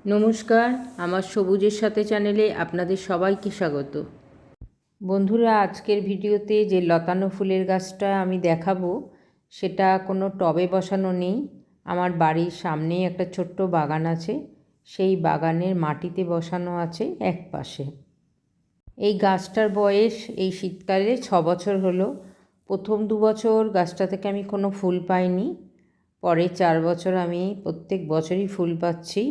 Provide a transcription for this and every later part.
নমস্কার, আমার সবুজের সাথে চ্যানেলে আপনাদের সবাইকে স্বাগত। বন্ধুরা, আজকের ভিডিওতে যে লতানো ফুলের গাছটা আমি দেখাবো সেটা কোনো টবে বসানো নেই। আমার বাড়ির সামনেই একটা ছোট্ট বাগান আছে, সেই বাগানের মাটিতে বসানো আছে এক পাশে। এই গাছটার বয়স এই শীতকালে 6 বছর হলো। প্রথম 2 বছর গাছটা থেকে আমি কোনো ফুল পাইনি, পরে 4 বছর আমি প্রত্যেক বছরই ফুল পাচ্ছি।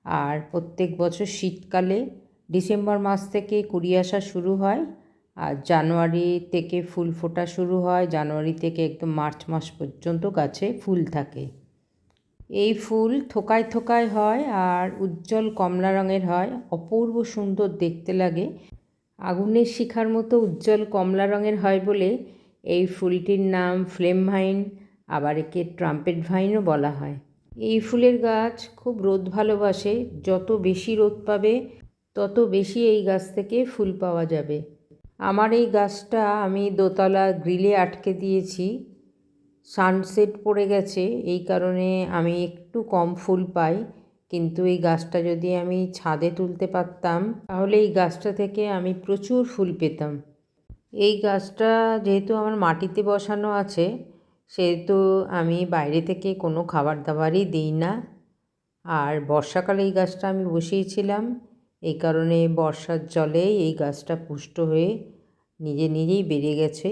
আর প্রত্যেক বছর শীতকালে ডিসেম্বর মাস থেকে কুড়ি আসা শুরু হয়, আর জানুয়ারি থেকে ফুল ফোটা শুরু হয়। জানুয়ারি থেকে একদম মার্চ মাস পর্যন্ত গাছে ফুল থাকে। এই ফুল থোকায় থোকায় হয় আর উজ্জ্বল কমলা রঙের হয়, অপূর্ব সুন্দর দেখতে লাগে। আগুনের শিখার মতো উজ্জ্বল কমলা রঙের হয় বলে এই ফুলটির নাম ফ্লেমভাইন, আবার একে ট্রাম্পেট ভাইনও বলা হয়। এই ফুলের গাছ খুব রোদ ভালোবাসে, যত বেশি রোদ পাবে তত বেশি এই গাছ থেকে ফুল পাওয়া যাবে। আমার এই গাছটা আমি দোতলা গ্রিলে আটকে দিয়েছি। সানসেট পড়ে গেছে, এই কারণে আমি একটু কম ফুল পাই, কিন্তু এই গাছটা যদি আমি ছাদে তুলতে পারতাম তাহলে এই গাছটা থেকে আমি প্রচুর ফুল পেতাম। এই গাছটা যেহেতু আমার মাটিতে বসানো আছে, সেহেতু আমি বাইরে থেকে কোনো খাবার দাবারই দিই না। আর বর্ষাকালে এই গাছটা আমি বসিয়েছিলাম, এই কারণে বর্ষার জলে এই গাছটা পুষ্ট হয়ে নিজে নিজেই বেড়ে গেছে।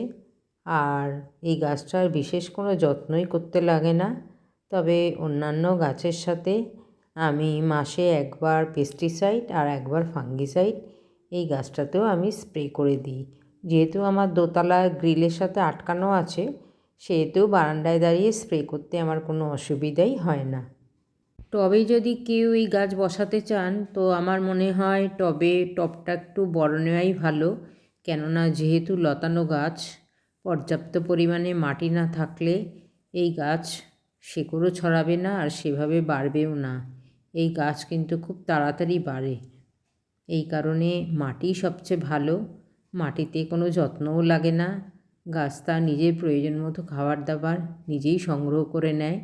আর এই গাছটার বিশেষ কোনো যত্নই করতে লাগে না, তবে অন্যান্য গাছের সাথে আমি মাসে একবার পেস্টিসাইড আর একবার ফাঙ্গিসাইড এই গাছটাতেও আমি স্প্রে করে দিই। যেহেতু আমার দোতলা গ্রিলের সাথে আটকানো আছে, সেহেতু বারান্দায় দাঁড়িয়ে স্প্রে করতে আমার কোনো অসুবিধাই হয় না। টবে যদি কেউ এই গাছ বসাতে চান তো আমার মনে হয় টবটা একটু বড় নেওয়াই ভালো, কেননা যেহেতু লতানো গাছ, পর্যাপ্ত পরিমাণে মাটি না থাকলে এই গাছ শেকড়ও ছড়াবে না আর সেভাবে বাড়বেও না। এই গাছ কিন্তু খুব তাড়াতাড়ি বাড়ে, এই কারণে মাটি সবচেয়ে ভালো। মাটিতে কোনো যত্নও লাগে না, গাছ তার নিজের প্রয়োজন মতো খাবার দাবার নিজেই সংগ্রহ করে নেয়,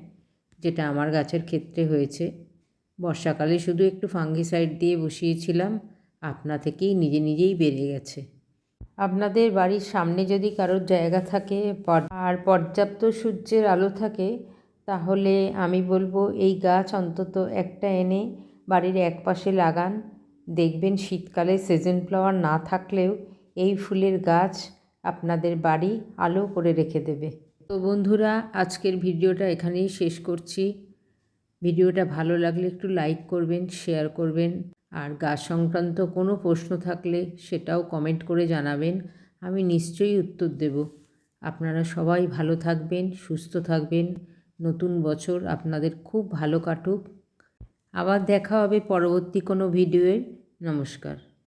যেটা আমার গাছের ক্ষেত্রে হয়েছে। বর্ষাকালে শুধু একটু ফাঙ্গিসাইড দিয়ে বসিয়েছিলাম, আপনা থেকেই নিজে নিজেই বেড়ে গেছে। আপনাদের বাড়ির সামনে যদি কারোর জায়গা থাকে আর পর্যাপ্ত সূর্যের আলো থাকে, তাহলে আমি বলবো এই গাছ অন্তত একটা এনে বাড়ির এক পাশে লাগান। দেখবেন শীতকালে সিজন ফ্লাওয়ার না থাকলেও এই ফুলের গাছ আপনাদের বাড়ি আলো করে রেখে দেবে। তো বন্ধুরা, আজকের ভিডিওটা এখানেই শেষ করছি। ভিডিওটা ভালো লাগলে একটু লাইক করবেন, শেয়ার করবেন, আর গাছ সংক্রান্ত কোনো প্রশ্ন থাকলে সেটাও কমেন্ট করে জানাবেন, আমি নিশ্চয়ই উত্তর দেব। আপনারা সবাই ভালো থাকবেন, সুস্থ থাকবেন। নতুন বছর আপনাদের খুব ভালো কাটুক। আবার দেখা হবে পরবর্তী কোনো ভিডিওয়ে। নমস্কার।